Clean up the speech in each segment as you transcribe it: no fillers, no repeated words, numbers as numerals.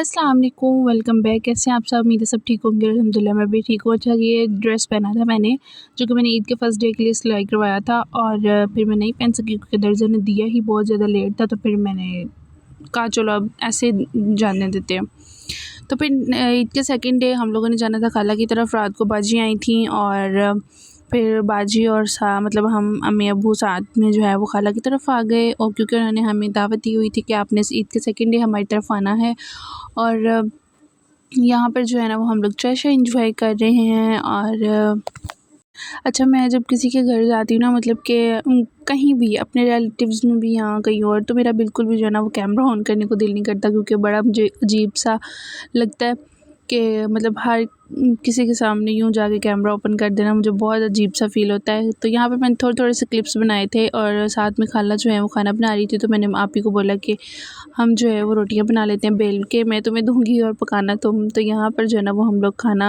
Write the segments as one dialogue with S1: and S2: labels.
S1: अस्सलाम वालेकुम, welcome back. कैसे हैं आप सब? उम्मीद है सब ठीक होंगे। अल्हम्दुलिल्लाह मैं भी ठीक हूँ। अच्छा, ये ड्रेस पहना था मैंने, जो कि मैंने ईद के फर्स्ट डे के लिए सिलाई करवाया था और फिर मैं नहीं पहन सकी क्योंकि दर्जी ने दिया ही बहुत ज़्यादा लेट था। तो फिर मैंने कहा चलो अब ऐसे जाने देते हैं। तो फिर ईद के सेकंड डे हम लोगों ने जाना था खाला की तरफ। रात को बाजी आई थी और फिर बाजी और मतलब हम अम्मी अब्बू साथ में जो है वो खाला की तरफ आ गए, और क्योंकि उन्होंने हमें दावत दी हुई थी कि आपने ईद के सेकंड डे हमारी तरफ आना है। और यहाँ पर जो है ना वो हम लोग जश्न एंजॉय कर रहे हैं। और अच्छा, मैं जब किसी के घर जाती हूँ ना, मतलब कि कहीं भी अपने रिलेटिव्स में भी या कहीं और, तो मेरा बिल्कुल भी जो है ना वो कैमरा ऑन करने को दिल नहीं करता, क्योंकि बड़ा मुझे अजीब सा लगता है कि मतलब हर किसी के सामने यूँ जाके कैमरा ओपन कर देना, मुझे बहुत अजीब सा फ़ील होता है। तो यहाँ पे मैंने थोड़े थोड़े से क्लिप्स बनाए थे और साथ में खाला जो है वो खाना बना रही थी, तो मैंने आप ही को बोला कि हम जो है वो रोटियां बना लेते हैं बेल के, मैं तुम्हें दूंगी और पकाना तुम। तो यहाँ पर जो है ना वो हम लोग खाना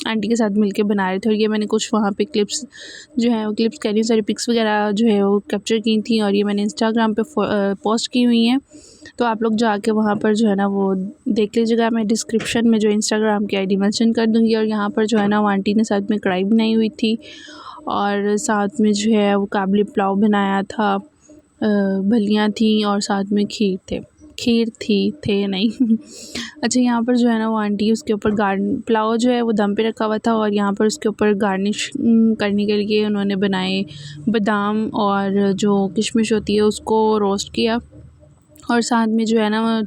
S1: आंटी के साथ मिलके बना रहे थे, और ये मैंने कुछ वहाँ पे क्लिप्स जो है वो क्लिप्स कह रही हूँ, सारी पिक्स वगैरह जो है वो कैप्चर की थी, और ये मैंने इंस्टाग्राम पे पोस्ट की हुई हैं। तो आप लोग जाके वहाँ पर जो है ना वो देख लीजिएगा। मैं डिस्क्रिप्शन में जो इंस्टाग्राम की आईडी मेंशन कर दूँगी। और यहाँ पर जो है ना वो आंटी ने साथ में कढ़ाई बनाई हुई थी, और साथ में जो है वो काबली पुलाव बनाया था, भलियाँ थी, और साथ में खीर थे नहीं अच्छा, यहाँ पर जो है ना वो आंटी उसके ऊपर पुलाव जो है वो दम पे रखा हुआ था, और यहाँ पर उसके ऊपर गार्निश करने के लिए उन्होंने बनाए बादाम और जो किशमिश होती है उसको रोस्ट किया, और साथ में जो है ना वो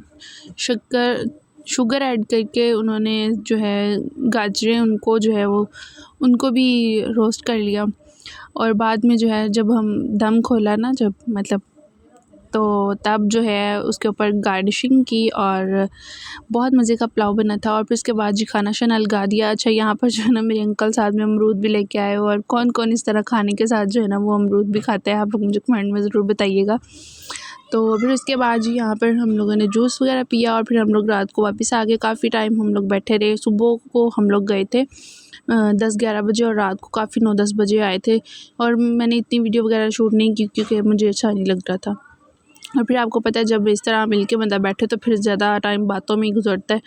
S1: शुगर ऐड करके उन्होंने जो है गाजरें उनको जो है वो उनको भी रोस्ट कर लिया। और बाद में जो है जब हम दम खोला ना, जब मतलब तो तब जो है उसके ऊपर गार्निशिंग की, और बहुत मज़े का पुलाव बना था। और फिर उसके बाद जी खाना शाना लगा दिया। अच्छा, यहाँ पर जो है ना मेरे अंकल साथ में अमरूद भी लेके आए, और कौन कौन इस तरह खाने के साथ जो है ना वो अमरूद भी खाता है, आप लोग मुझे कमेंट में ज़रूर बताइएगा। तो फिर उसके बाद जी यहाँ पर हम लोगों ने जूस वगैरह पिया, और फिर हम लोग रात को वापस आ गए। काफ़ी टाइम हम लोग बैठे रहे। सुबह को हम लोग गए थे 10-11 बजे, और रात को काफ़ी 9-10 बजे आए थे। और मैंने इतनी वीडियो वगैरह शूट नहीं की क्योंकि मुझे अच्छा नहीं लग रहा था। और फिर आपको पता है जब इस तरह मिलके बंदा बैठे तो फिर ज़्यादा टाइम बातों में ही गुजरता है।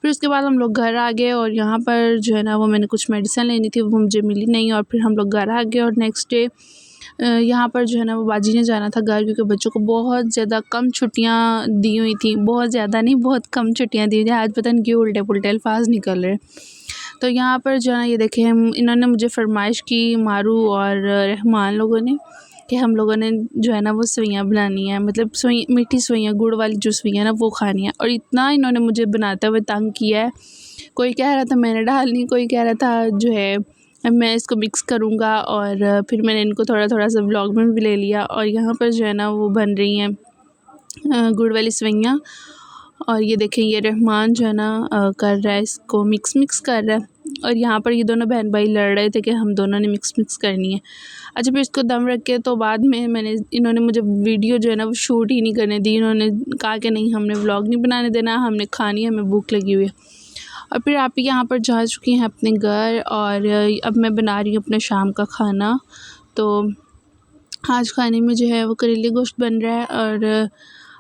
S1: फिर उसके बाद हम लोग घर आ गए, और यहाँ पर जो है ना वो मैंने कुछ मेडिसिन लेनी थी, वो मुझे मिली नहीं, और फिर हम लोग घर आ गए। और नेक्स्ट डे यहाँ पर जो है ना वो बाजी ने जाना था घर, क्योंकि बच्चों को बहुत ज़्यादा कम छुट्टियाँ दी हुई थी। बहुत ज़्यादा नहीं, बहुत कम छुट्टियाँ दी हुई थी। आज पता नहीं क्यों उल्टे पुल्टे अल्फाज निकल रहे। तो यहाँ पर जो है ना ये देखें, इन्होंने मुझे फरमाइश की, मारू और रहमान लोगों ने, कि हम लोगों ने जो है ना वो सेवइयाँ बनानी है, मतलब मीठी सेवइयाँ, गुड़ वाली जो सेवइयाँ ना वो खानी है। और इतना इन्होंने मुझे बनाते हुए तंग किया है। कोई कह रहा था मैंने डालनी, कोई कह रहा था जो है मैं इसको मिक्स करूँगा, और फिर मैंने इनको थोड़ा थोड़ा सा व्लॉग में भी ले लिया। और यहाँ पर जो है ना वो बन रही हैं गुड़ वाली सेवइयाँ। और ये देखें, ये रहमान जो है ना कर रहा है, इसको मिक्स कर रहा है। और यहाँ पर ये दोनों बहन भाई लड़ रहे थे कि हम दोनों ने मिक्स करनी है। अच्छा, फिर इसको दम रख के तो बाद में इन्होंने मुझे वीडियो जो है ना वो शूट ही नहीं करने दी। इन्होंने कहा कि नहीं, हमने व्लॉग नहीं बनाने देना, हमने खानी है, हमें भूख लगी हुई है। और फिर आप यहाँ पर जा चुकी हैं अपने घर, और अब मैं बना रही हूँ अपने शाम का खाना। तो आज खाने में जो है वो करेले गोश्त बन रहा है। और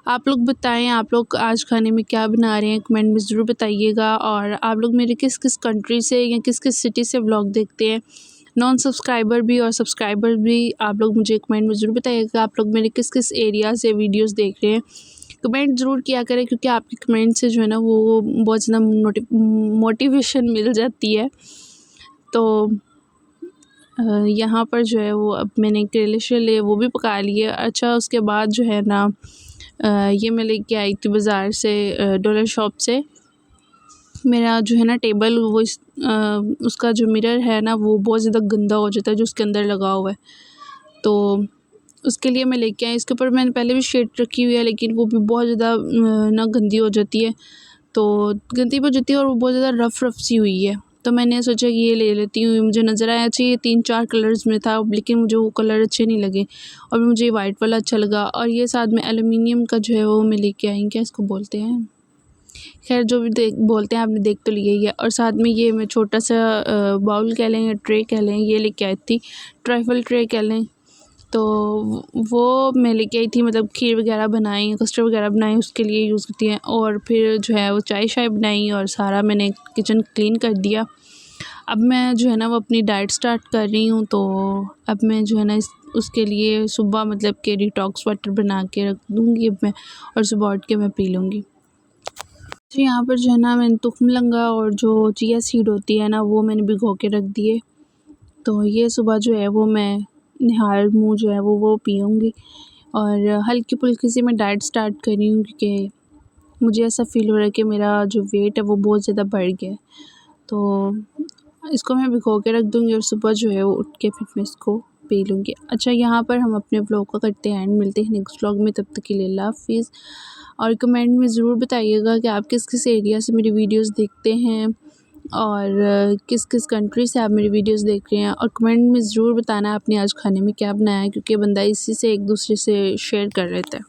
S1: आप लोग बताएं, आप लोग आज खाने में क्या बना रहे हैं, कमेंट में ज़रूर बताइएगा। और आप लोग मेरे किस किस कंट्री से या किस किस सिटी से व्लॉग देखते हैं, नॉन सब्सक्राइबर भी और सब्सक्राइबर भी, आप लोग मुझे कमेंट में ज़रूर बताइएगा आप लोग मेरे किस किस एरिया से वीडियोस देख रहे हैं। कमेंट ज़रूर किया करें, क्योंकि आपके कमेंट से जो है ना वो बहुत ज़्यादा मोटिवेशन मिल जाती है। तो यहाँ पर जो है वो अब मैंने करेले शरेले वो भी पका लिए। अच्छा, उसके बाद जो है ना ये मैं लेके आई थी बाज़ार से, डॉलर शॉप से। मेरा जो है ना टेबल वो उसका जो मिरर है ना वो बहुत ज़्यादा गंदा हो जाता है, जो उसके अंदर लगा हुआ है। तो उसके लिए मैं लेके आई। इसके ऊपर मैंने पहले भी शीट रखी हुई है, लेकिन वो भी बहुत ज़्यादा ना गंदी हो जाती है, तो गंदी हो जाती है, और वो बहुत ज़्यादा रफ़ सी हुई है। तो मैंने सोचा कि ये ले लेती हूँ। मुझे नज़र आया अच्छा, ये 3-4 कलर्स में था, लेकिन मुझे वो कलर अच्छे नहीं लगे, और मुझे वाइट वाला अच्छा लगा। और ये साथ में एलुमिनियम का जो है वो मैं लेके आई, क्या इसको बोलते हैं, खैर जो भी बोलते हैं, आपने देख तो लिया ही है। और साथ में ये मैं छोटा सा बाउल कह लें या ट्रे कह लें, ये लेके आई थी, ट्राइफल ट्रे कह लें। तो वो मैं लेके आई थी, मतलब खीर वगैरह बनाई, कस्टर्ड वगैरह बनाई, उसके लिए यूज़ करती हैं। और फिर जो है वो चाय शाय बनाई और सारा मैंने किचन क्लीन कर दिया। अब मैं जो है ना वो अपनी डाइट स्टार्ट कर रही हूँ। तो अब मैं जो है ना उसके लिए सुबह मतलब कि डिटॉक्स वाटर बना के रख दूँगी अब मैं, और सुबह उठ के मैं पी लूँगी। तो यहाँ पर जो है ना मैंने तुखमलंगा और जो चिया सीड होती है ना वो मैंने भिगो के रख दिए। तो ये सुबह जो है वो मैं निहार मुँह जो है वो पीऊँगी। और हल्की फुल्की सी मैं डाइट स्टार्ट कर रही हूँ, क्योंकि मुझे ऐसा फ़ील हो रहा है कि मेरा जो वेट है वो बहुत ज़्यादा बढ़ गया है। तो इसको मैं भिगो के रख दूँगी और सुबह जो है वो उठ के फिर मैं इसको पी लूँगी। अच्छा, यहाँ पर हम अपने व्लॉग को करते हैं एंड, मिलते हैं नेक्स्ट व्लॉग में, तब तक के लिए अल्लाह हाफ़िज़। और कमेंट में ज़रूर बताइएगा कि आप किस किस एरिया से मेरी वीडियोस देखते हैं और किस किस कंट्री से आप मेरी वीडियोस देख रहे हैं। और कमेंट में ज़रूर बताना आपने आज खाने में क्या बनाया है, क्योंकि बंदा इसी से एक दूसरे से शेयर कर लेता है।